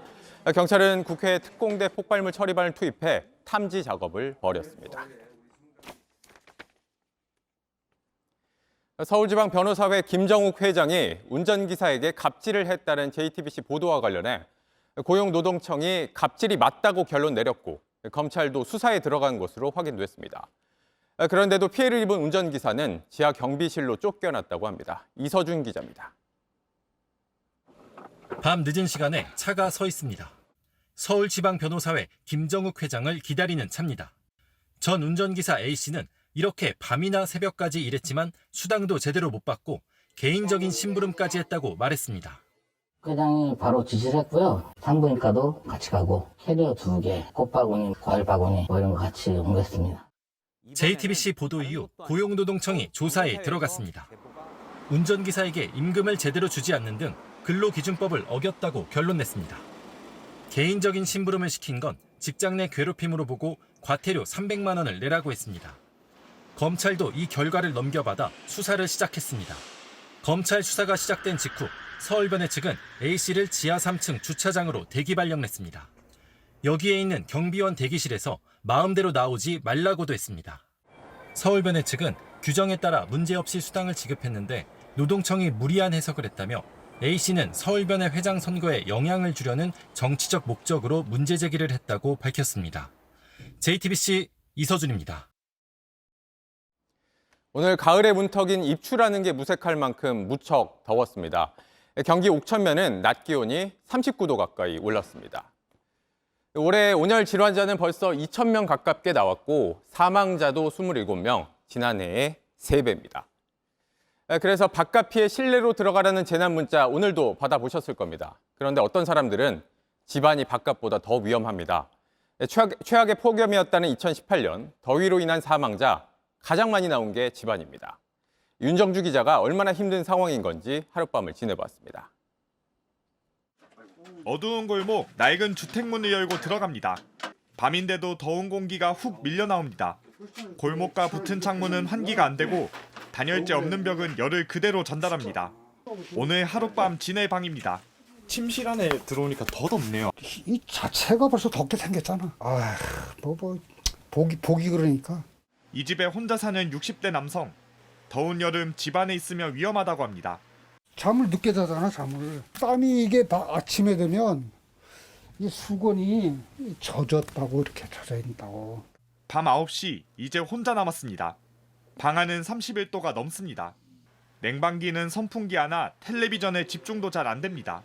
경찰은 국회에 특공대 폭발물 처리반을 투입해 탐지 작업을 벌였습니다. 서울지방변호사회 김정욱 회장이 운전기사에게 갑질을 했다는 JTBC 보도와 관련해 고용노동청이 갑질이 맞다고 결론 내렸고 검찰도 수사에 들어간 것으로 확인됐습니다. 그런데도 피해를 입은 운전기사는 지하 경비실로 쫓겨났다고 합니다. 이서준 기자입니다. 밤 늦은 시간에 차가 서 있습니다. 서울지방변호사회 김정욱 회장을 기다리는 차입니다. 전 운전기사 A씨는 이렇게 밤이나 새벽까지 일했지만 수당도 제대로 못 받고 개인적인 심부름까지 했다고 말했습니다. 회장이 바로 지시를 했고요. 산부인과도 같이 가고 캐리어 2개, 꽃바구니, 과일바구니 이런 거 같이 옮겼습니다. JTBC 보도 이후 고용노동청이 조사에 들어갔습니다. 운전기사에게 임금을 제대로 주지 않는 등 근로기준법을 어겼다고 결론 냈습니다. 개인적인 심부름을 시킨 건 직장 내 괴롭힘으로 보고 과태료 300만 원을 내라고 했습니다. 검찰도 이 결과를 넘겨받아 수사를 시작했습니다. 검찰 수사가 시작된 직후 서울변회 측은 A씨를 지하 3층 주차장으로 대기 발령냈습니다. 여기에 있는 경비원 대기실에서 마음대로 나오지 말라고도 했습니다. 서울변회 측은 규정에 따라 문제없이 수당을 지급했는데 노동청이 무리한 해석을 했다며 A씨는 서울변회 회장 선거에 영향을 주려는 정치적 목적으로 문제 제기를 했다고 밝혔습니다. JTBC 이서준입니다. 오늘 가을의 문턱인 입추라는 게 무색할 만큼 무척 더웠습니다. 경기 옥천면은 낮 기온이 39도 가까이 올랐습니다. 올해 온열 질환자는 벌써 2,000명 가깝게 나왔고 사망자도 27명, 지난해의 3배입니다. 그래서 바깥 피해 실내로 들어가라는 재난 문자 오늘도 받아보셨을 겁니다. 그런데 어떤 사람들은 집안이 바깥보다 더 위험합니다. 최악의 폭염이었다는 2018년 더위로 인한 사망자 가장 많이 나온 게 집안입니다. 윤정주 기자가 얼마나 힘든 상황인 건지 하룻밤을 지내봤습니다. 어두운 골목, 낡은 주택문을 열고 들어갑니다. 밤인데도 더운 공기가 훅 밀려 나옵니다. 골목과 붙은 창문은 환기가 안 되고 단열재 없는 벽은 열을 그대로 전달합니다. 오늘 하룻밤 지낼 방입니다. 침실 안에 들어오니까 더 덥네요. 이 자체가 벌써 덥게 생겼잖아. 보기 그러니까. 이 집에 혼자 사는 60대 남성. 더운 여름 집 안에 있으면 위험하다고 합니다. 잠을 늦게 자잖아, 잠을. 땀이 이게 아침에 되면 이 수건이 젖었다고 이렇게 젖어 있다고. 밤 9시 이제 혼자 남았습니다. 방 안은 31도가 넘습니다. 냉방기는 선풍기 하나, 텔레비전에 집중도 잘 안 됩니다.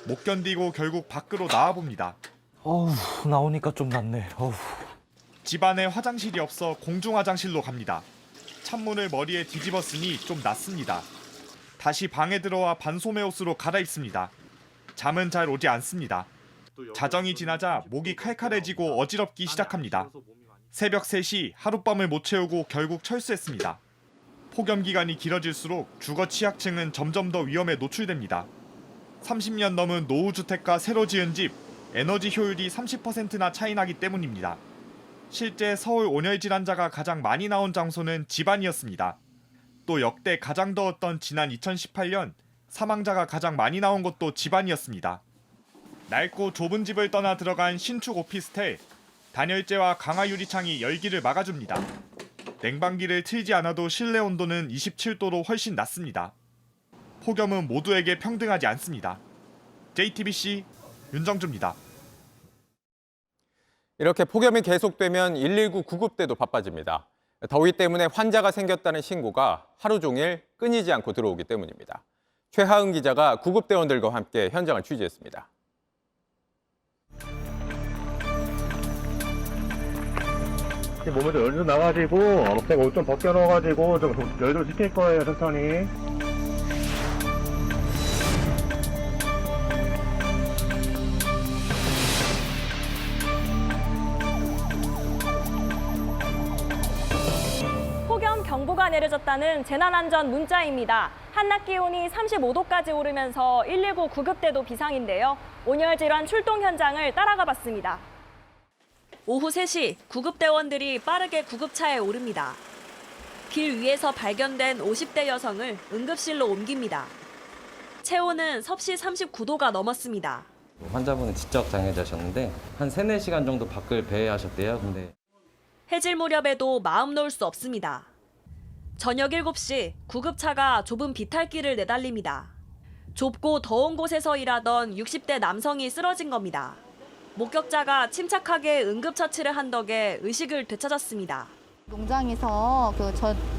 못 견디고 결국 밖으로 나와봅니다. 나오니까 좀 낫네. 집안에 화장실이 없어 공중 화장실로 갑니다. 찬물을 머리에 뒤집었으니 좀 낫습니다. 다시 방에 들어와 반소매 옷으로 갈아입습니다. 잠은 잘 오지 않습니다. 자정이 지나자 목이 칼칼해지고 어지럽기 시작합니다. 새벽 3시 하룻밤을 못 채우고 결국 철수했습니다. 폭염 기간이 길어질수록 주거 취약층은 점점 더 위험에 노출됩니다. 30년 넘은 노후주택과 새로 지은 집, 에너지 효율이 30%나 차이 나기 때문입니다. 실제 서울 온열 질환자가 가장 많이 나온 장소는 집안이었습니다. 또 역대 가장 더웠던 지난 2018년 사망자가 가장 많이 나온 곳도 집안이었습니다. 낡고 좁은 집을 떠나 들어간 신축 오피스텔, 단열재와 강화 유리창이 열기를 막아줍니다. 냉방기를 틀지 않아도 실내 온도는 27도로 훨씬 낮습니다. 폭염은 모두에게 평등하지 않습니다. JTBC 윤정주입니다. 이렇게 폭염이 계속되면 119 구급대도 바빠집니다. 더위 때문에 환자가 생겼다는 신고가 하루 종일 끊이지 않고 들어오기 때문입니다. 최하은 기자가 구급대원들과 함께 현장을 취재했습니다. 몸에도 열 좀 나가지고 제가 옷 좀 벗겨 넣어가지고 좀 열 좀 식힐 거예요, 천천히. 폭염 경보가 내려졌다는 재난안전 문자입니다. 한낮 기온이 35도까지 오르면서 119 구급대도 비상인데요. 온열질환 출동 현장을 따라가 봤습니다. 오후 3시 구급대원들이 빠르게 구급차에 오릅니다. 길 위에서 발견된 50대 여성을 응급실로 옮깁니다. 체온은 섭씨 39도가 넘었습니다. 환자분은 지적 장애자셨는데 한 3-4시간 정도 밖을 배회하셨대요. 근데 해질 무렵에도 마음 놓을 수 없습니다. 저녁 7시 구급차가 좁은 비탈길을 내달립니다. 좁고 더운 곳에서 일하던 60대 남성이 쓰러진 겁니다. 목격자가 침착하게 응급처치를 한 덕에 의식을 되찾았습니다. 농장에서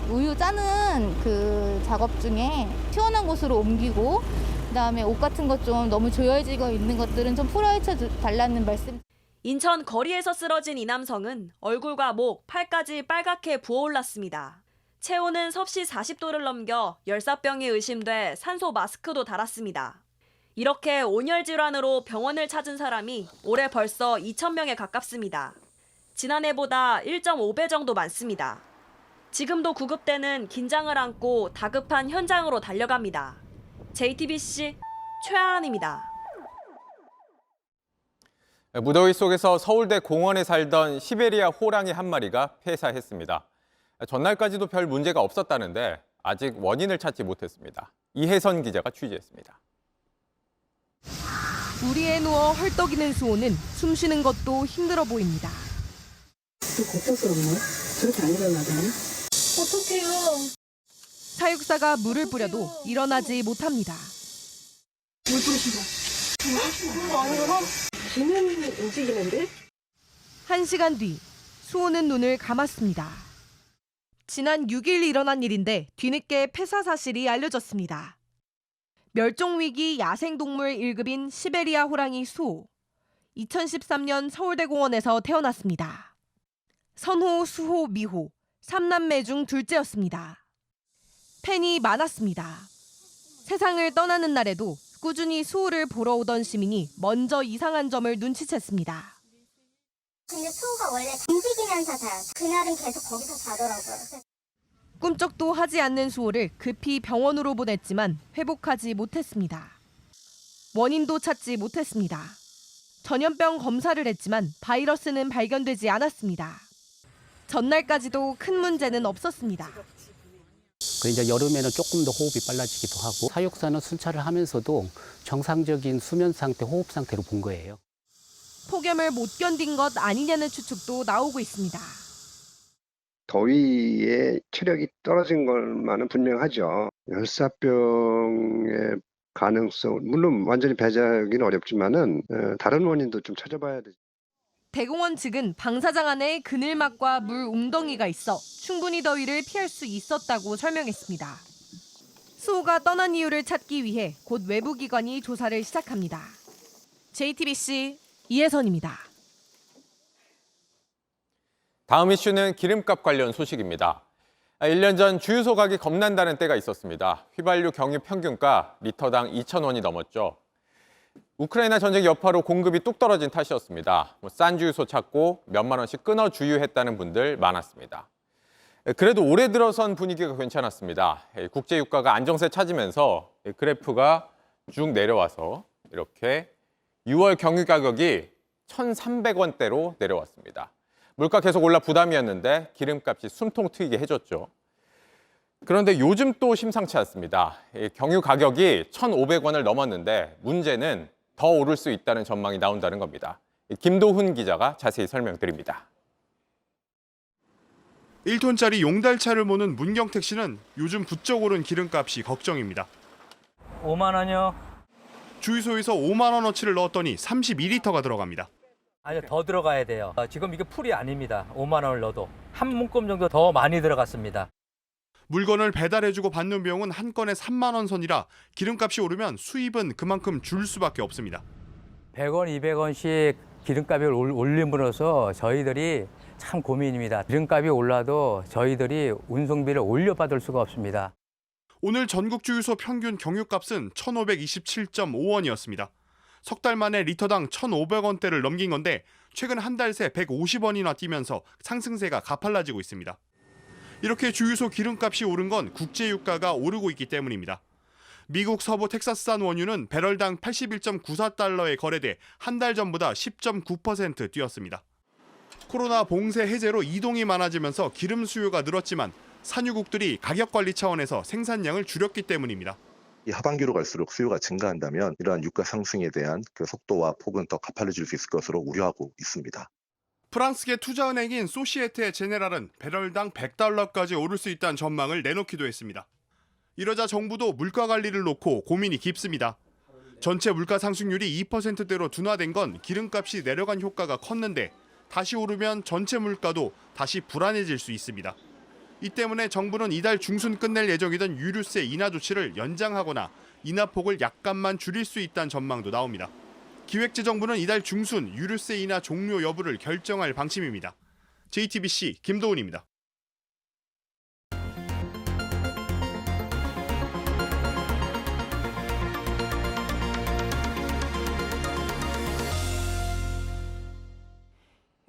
우유 짜는 작업 중에 시원한 곳으로 옮기고 그다음에 옷 같은 것 좀 너무 조여지고 있는 것들은 좀 풀어헤쳐 달라는 말씀. 인천 거리에서 쓰러진 이 남성은 얼굴과 목, 팔까지 빨갛게 부어올랐습니다. 체온은 섭씨 40도를 넘겨 열사병이 의심돼 산소 마스크도 달았습니다. 이렇게 온열 질환으로 병원을 찾은 사람이 올해 벌써 2,000명에 가깝습니다. 지난해보다 1.5배 정도 많습니다. 지금도 구급대는 긴장을 안고 다급한 현장으로 달려갑니다. JTBC 최하은입니다. 무더위 속에서 서울대 공원에 살던 시베리아 호랑이 한 마리가 폐사했습니다. 전날까지도 별 문제가 없었다는데 아직 원인을 찾지 못했습니다. 이혜선 기자가 취재했습니다. 우리에 누워 헐떡이는 수호는 숨쉬는 것도 힘들어 보입니다. 걱정스럽네. 저렇게 안 일어나다니? 어떡해요. 사육사가 물을 뿌려도 일어나지 못합니다. 물 뿌리시고. 아니구나. 귀는 움직이는데? 1시간 뒤 수호는 눈을 감았습니다. 지난 6일 일어난 일인데 뒤늦게 폐사 사실이 알려졌습니다. 멸종위기 야생동물 1급인 시베리아 호랑이 수호. 2013년 서울대공원에서 태어났습니다. 선호, 수호, 미호, 3남매 중 둘째였습니다. 팬이 많았습니다. 세상을 떠나는 날에도 꾸준히 수호를 보러 오던 시민이 먼저 이상한 점을 눈치챘습니다. 근데 수호가 원래 움직이면서 자요. 그날은 계속 거기서 자더라고요. 꿈쩍도 하지 않는 수호를 급히 병원으로 보냈지만 회복하지 못했습니다. 원인도 찾지 못했습니다. 전염병 검사를 했지만 바이러스는 발견되지 않았습니다. 전날까지도 큰 문제는 없었습니다. 이제 여름에는 조금 더 호흡이 빨라지기도 하고 사육사는 순찰을 하면서도 정상적인 수면 상태, 호흡 상태로 본 거예요. 폭염을 못 견딘 것 아니냐는 추측도 나오고 있습니다. 더위에 체력이 떨어진 것만은 분명하죠. 열사병의 가능성, 물론 완전히 배제하기는 어렵지만은 다른 원인도 좀 찾아봐야 되죠. 대공원 측은 방사장 안에 그늘막과 물 웅덩이가 있어 충분히 더위를 피할 수 있었다고 설명했습니다. 수호가 떠난 이유를 찾기 위해 곧 외부 기관이 조사를 시작합니다. JTBC 이혜선입니다. 다음 이슈는 기름값 관련 소식입니다. 1년 전 주유소 가기 겁난다는 때가 있었습니다. 휘발유 경유 평균가 리터당 2,000원이 넘었죠. 우크라이나 전쟁 여파로 공급이 뚝 떨어진 탓이었습니다. 싼 주유소 찾고 몇만 원씩 끊어 주유했다는 분들 많았습니다. 그래도 올해 들어선 분위기가 괜찮았습니다. 국제 유가가 안정세 찾으면서 그래프가 쭉 내려와서 이렇게 6월 경유 가격이 1,300원대로 내려왔습니다. 물가 계속 올라 부담이었는데 기름값이 숨통 트이게 해줬죠. 그런데 요즘 또 심상치 않습니다. 경유 가격이 1,500원을 넘었는데 문제는 더 오를 수 있다는 전망이 나온다는 겁니다. 김도훈 기자가 자세히 설명드립니다. 1톤짜리 용달차를 모는 문경택 씨는 요즘 부쩍 오른 기름값이 걱정입니다. 5만 원이요? 주유소에서 5만 원어치를 넣었더니 32리터가 들어갑니다. 아니요, 더 들어가야 돼요. 지금 이게 풀이 아닙니다. 5만 원을 넣어도 한 문금 정도 더 많이 들어갔습니다. 물건을 배달해주고 받는 비용은 한 건에 3만 원 선이라 기름값이 오르면 수입은 그만큼 줄 수밖에 없습니다. 100원, 200원씩 기름값이 올림으로써 저희들이 참 고민입니다. 기름값이 올라도 저희들이 운송비를 올려받을 수가 없습니다. 오늘 전국 주유소 평균 경유값은 1,527.5원이었습니다. 석 달 만에 리터당 1,500원대를 넘긴 건데 최근 한 달 새 150원이나 뛰면서 상승세가 가팔라지고 있습니다. 이렇게 주유소 기름값이 오른 건 국제유가가 오르고 있기 때문입니다. 미국 서부 텍사스산 원유는 배럴당 81.94달러에 거래돼 한 달 전보다 10.9% 뛰었습니다. 코로나 봉쇄 해제로 이동이 많아지면서 기름 수요가 늘었지만 산유국들이 가격 관리 차원에서 생산량을 줄였기 때문입니다. 이 하반기로 갈수록 수요가 증가한다면 이러한 유가 상승에 대한 그 속도와 폭은 더 가팔려질 수 있을 것으로 우려하고 있습니다. 프랑스계 투자은행인 소시에테 제네랄은 배럴당 100달러까지 오를 수 있다는 전망을 내놓기도 했습니다. 이러자 정부도 물가 관리를 놓고 고민이 깊습니다. 전체 물가 상승률이 2%대로 둔화된 건 기름값이 내려간 효과가 컸는데 다시 오르면 전체 물가도 다시 불안해질 수 있습니다. 이 때문에 정부는 이달 중순 끝낼 예정이던 유류세 인하 조치를 연장하거나 인하폭을 약간만 줄일 수 있다는 전망도 나옵니다. 기획재정부는 이달 중순 유류세 인하 종료 여부를 결정할 방침입니다. JTBC 김도훈입니다.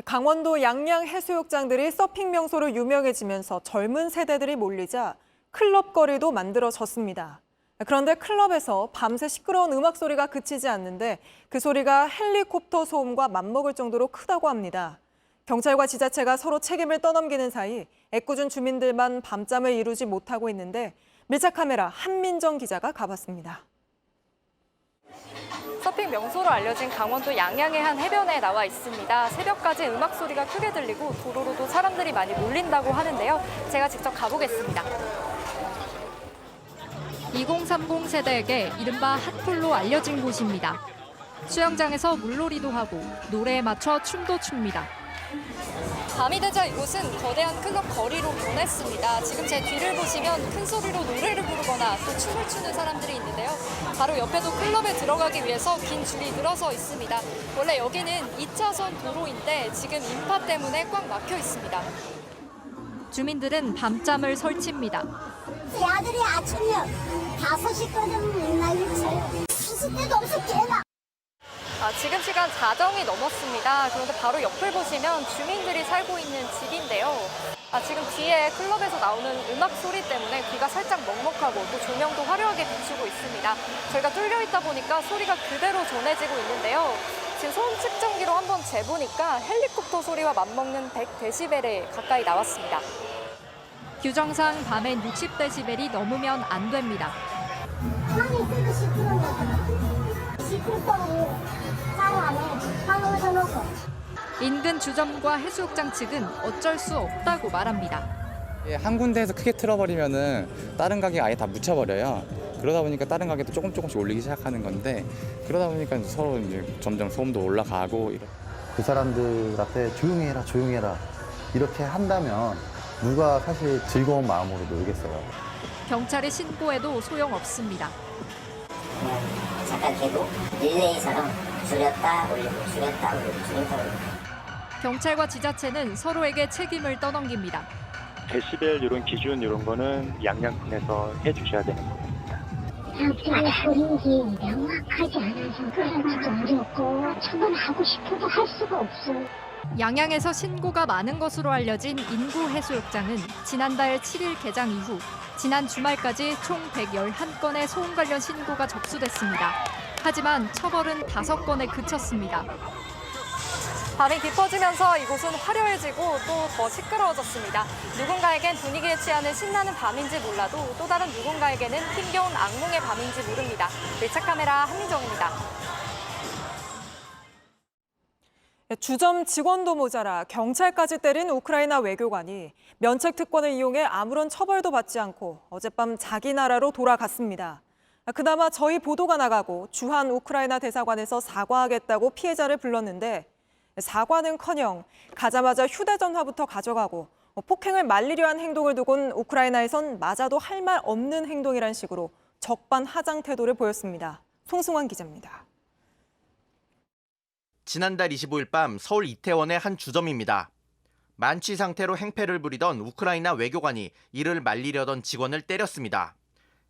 강원도 양양 해수욕장들이 서핑 명소로 유명해지면서 젊은 세대들이 몰리자 클럽 거리도 만들어졌습니다. 그런데 클럽에서 밤새 시끄러운 음악 소리가 그치지 않는데 그 소리가 헬리콥터 소음과 맞먹을 정도로 크다고 합니다. 경찰과 지자체가 서로 책임을 떠넘기는 사이 애꿎은 주민들만 밤잠을 이루지 못하고 있는데 밀착 카메라 한민정 기자가 가봤습니다. 서핑 명소로 알려진 강원도 양양의 한 해변에 나와 있습니다. 새벽까지 음악 소리가 크게 들리고 도로로도 사람들이 많이 몰린다고 하는데요. 제가 직접 가보겠습니다. 2030 세대에게 이른바 핫플로 알려진 곳입니다. 수영장에서 물놀이도 하고 노래에 맞춰 춤도 춥니다. 밤이 되자 이곳은 거대한 클럽 거리로 변했습니다. 지금 제 뒤를 보시면 큰 소리로 노래를 부르거나 또 춤을 추는 사람들이 있는데요. 바로 옆에도 클럽에 들어가기 위해서 긴 줄이 늘어서 있습니다. 원래 여기는 2차선 도로인데 지금 인파 때문에 꽉 막혀 있습니다. 주민들은 밤잠을 설칩니다. 제 아들이 아침에 5시까지 맨날 일쳐요. 씻을 데도 없어 깨나. 지금 시간 4정이 넘었습니다. 그런데 바로 옆을 보시면 주민들이 살고 있는 집인데요. 지금 뒤에 클럽에서 나오는 음악 소리 때문에 귀가 살짝 먹먹하고 또 조명도 화려하게 비추고 있습니다. 저희가 뚫려 있다 보니까 소리가 그대로 전해지고 있는데요. 지금 소음 측정기로 한번 재보니까 헬리콥터 소리와 맞먹는 100데시벨에 가까이 나왔습니다. 규정상 밤엔 60데시벨이 넘으면 안 됩니다. 방에 있어도 시끄러운데 시끄럽다고 잘 안 해. 방을 쳐놓고. 인근 주점과 해수욕장 측은 어쩔 수 없다고 말합니다. 한 군데에서 크게 틀어버리면은 다른 가게 아예 다 묻혀버려요. 그러다 보니까 다른 가게도 조금씩 올리기 시작하는 건데 그러다 보니까 서로 이제 점점 소음도 올라가고 그 사람들 앞에 조용히 해라 이렇게 한다면 누가 사실 즐거운 마음으로 놀겠어요. 경찰에 신고해도 소용없습니다. 잠깐 계속 릴레이처럼 줄였다 올리고 줄였다 올리고 줄였다 올리고. 경찰과 지자체는 서로에게 책임을 떠넘깁니다. 데시벨 이런 기준 이런 거는 양양군에서 해주셔야 되는 겁니다. 사람들의 소리인지 명확하지 않아서 그래가지고 어렵고 처벌하고 싶어도 할 수가 없어. 양양에서 신고가 많은 것으로 알려진 인구 해수욕장은 지난달 7일 개장 이후 지난 주말까지 총 111건의 소음 관련 신고가 접수됐습니다. 하지만 처벌은 5건에 그쳤습니다. 밤이 깊어지면서 이곳은 화려해지고 또 더 시끄러워졌습니다. 누군가에겐 분위기에 취하는 신나는 밤인지 몰라도 또 다른 누군가에게는 힘겨운 악몽의 밤인지 모릅니다. 밀착카메라 한민정입니다. 주점 직원도 모자라 경찰까지 때린 우크라이나 외교관이 면책 특권을 이용해 아무런 처벌도 받지 않고 어젯밤 자기 나라로 돌아갔습니다. 그나마 저희 보도가 나가고 주한 우크라이나 대사관에서 사과하겠다고 피해자를 불렀는데 사과는커녕 가자마자 휴대전화부터 가져가고 폭행을 말리려 한 행동을 두곤 우크라이나에선 맞아도 할 말 없는 행동이란 식으로 적반하장 태도를 보였습니다. 송승환 기자입니다. 지난달 25일 밤 서울 이태원의 한 주점입니다. 만취 상태로 행패를 부리던 우크라이나 외교관이 이를 말리려던 직원을 때렸습니다.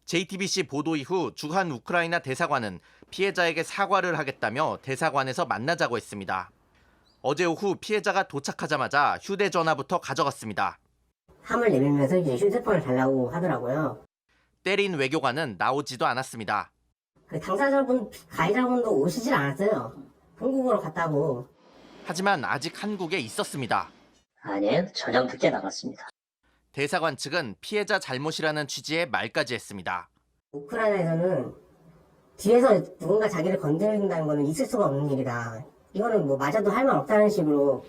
JTBC 보도 이후 주한 우크라이나 대사관은 피해자에게 사과를 하겠다며 대사관에서 만나자고 했습니다. 어제 오후 피해자가 도착하자마자 휴대전화부터 가져갔습니다. 함을 내밀면서 이제 휴대폰을 달라고 하더라고요. 때린 외교관은 나오지도 않았습니다. 그 당사자분, 가해자분도 오시질 않았어요. 본국으로 갔다고. 하지만 아직 한국에 있었습니다. 아니에요. 저녁 늦게 나갔습니다. 대사관 측은 피해자 잘못이라는 취지의 말까지 했습니다. 우크라이나에서는 뒤에서 누군가 자기를 건드린다는 거는 있을 수가 없는 일이다. 이거는 뭐 맞아도 할 말 없다는 식으로.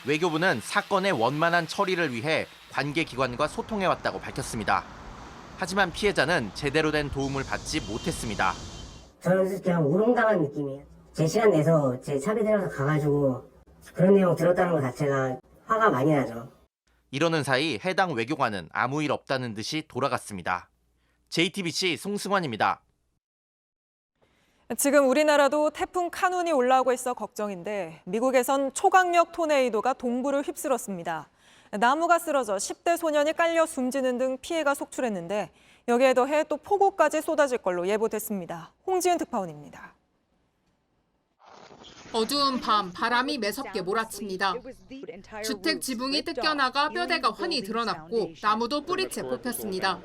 외교부는 사건의 원만한 처리를 위해 관계기관과 소통해왔다고 밝혔습니다. 하지만 피해자는 제대로 된 도움을 받지 못했습니다. 저는 그냥 우롱당한 느낌이에요. 제 시간 내서 제 차비 들여서 가가지고 그런 내용 들었다는 것 자체가 화가 많이 나죠. 이러는 사이 해당 외교관은 아무 일 없다는 듯이 돌아갔습니다. JTBC 송승환입니다. 지금 우리나라도 태풍 카눈이 올라오고 있어 걱정인데 미국에선 초강력 토네이도가 동부를 휩쓸었습니다. 나무가 쓰러져 10대 소년이 깔려 숨지는 등 피해가 속출했는데 여기에 더해 또 폭우까지 쏟아질 걸로 예보됐습니다. 홍지은 특파원입니다. 어두운 밤 바람이 매섭게 몰아칩니다. 주택 지붕이 뜯겨나가 뼈대가 훤히 드러났고 나무도 뿌리채 뽑혔습니다.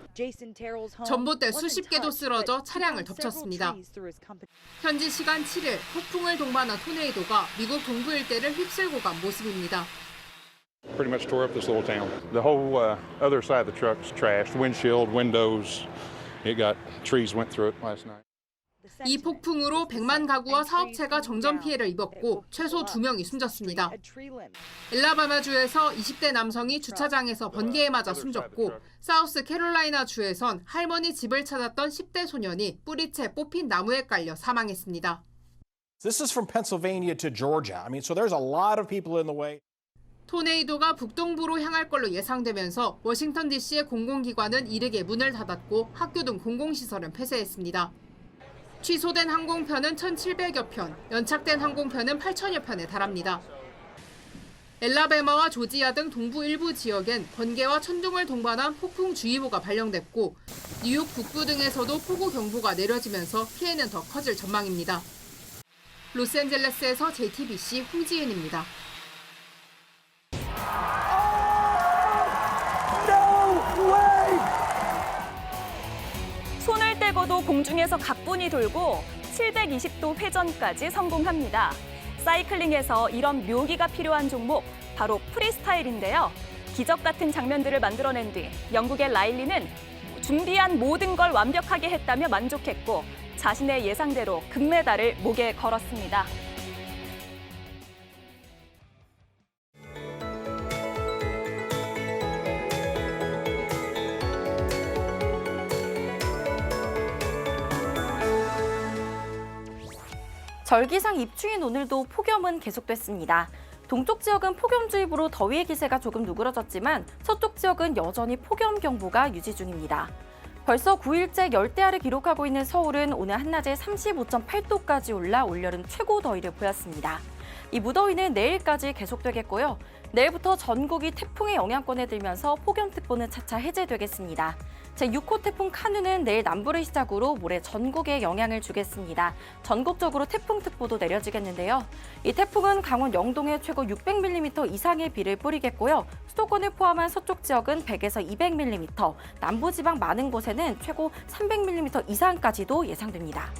전봇대 수십 개도 쓰러져 차량을 덮쳤습니다. 현지 시간 7일 폭풍을 동반한 토네이도가 미국 동부 일대를 휩쓸고 간 모습입니다. Pretty much tore up this little town. The whole other side of the truck's trashed. Windshield, windows. It got trees went through it last night. 이 폭풍으로 100만 가구와 사업체가 정전 피해를 입었고 최소 2명이 숨졌습니다. 엘라바마주에서 20대 남성이 주차장에서 번개에 맞아 숨졌고 사우스 캐롤라이나 주에선 할머니 집을 찾았던 10대 소년이 뿌리채 뽑힌 나무에 깔려 사망했습니다. This is from Pennsylvania to Georgia. I mean, so there's a lot of people in the way. 토네이도가 북동부로 향할 걸로 예상되면서 워싱턴 DC의 공공기관은 이르게 문을 닫았고 학교 등 공공시설은 폐쇄했습니다. 취소된 항공편은 1,700여 편, 연착된 항공편은 8,000여 편에 달합니다. 엘라베마와 조지아 등 동부 일부 지역엔 번개와 천둥을 동반한 폭풍주의보가 발령됐고 뉴욕 북부 등에서도 폭우 경보가 내려지면서 피해는 더 커질 전망입니다. 로스앤젤레스에서 JTBC 홍지은입니다. 손을 떼고도 공중에서 각분이 돌고 720도 회전까지 성공합니다. 사이클링에서 이런 묘기가 필요한 종목, 바로 프리스타일인데요. 기적 같은 장면들을 만들어낸 뒤 영국의 라일리는 준비한 모든 걸 완벽하게 했다며 만족했고 자신의 예상대로 금메달을 목에 걸었습니다. 절기상 입추인 오늘도 폭염은 계속됐습니다. 동쪽 지역은 폭염주의보로 더위의 기세가 조금 누그러졌지만 서쪽 지역은 여전히 폭염경보가 유지 중입니다. 벌써 9일째 열대야를 기록하고 있는 서울은 오늘 한낮에 35.8도까지 올라 올여름 최고 더위를 보였습니다. 이 무더위는 내일까지 계속되겠고요. 내일부터 전국이 태풍의 영향권에 들면서 폭염특보는 차차 해제되겠습니다. 제6호 태풍 카누는 내일 남부를 시작으로 모레 전국에 영향을 주겠습니다. 전국적으로 태풍특보도 내려지겠는데요. 이 태풍은 강원 영동에 최고 600mm 이상의 비를 뿌리겠고요. 수도권을 포함한 서쪽 지역은 100에서 200mm, 남부지방 많은 곳에는 최고 300mm 이상까지도 예상됩니다.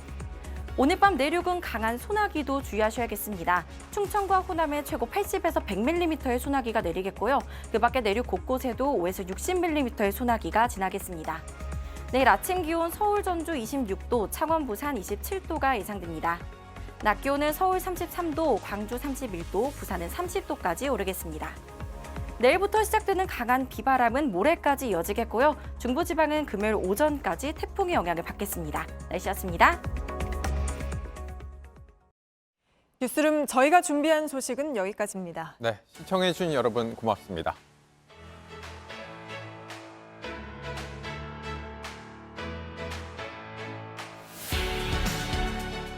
오늘 밤 내륙은 강한 소나기도 주의하셔야겠습니다. 충청과 호남에 최고 80에서 100mm의 소나기가 내리겠고요. 그 밖에 내륙 곳곳에도 5에서 60mm의 소나기가 지나겠습니다. 내일 아침 기온 서울, 전주 26도, 창원, 부산 27도가 예상됩니다. 낮 기온은 서울 33도, 광주 31도, 부산은 30도까지 오르겠습니다. 내일부터 시작되는 강한 비바람은 모레까지 이어지겠고요. 중부지방은 금요일 오전까지 태풍의 영향을 받겠습니다. 날씨였습니다. 뉴스룸 저희가 준비한 소식은 여기까지입니다. 네, 시청해주신 여러분 고맙습니다.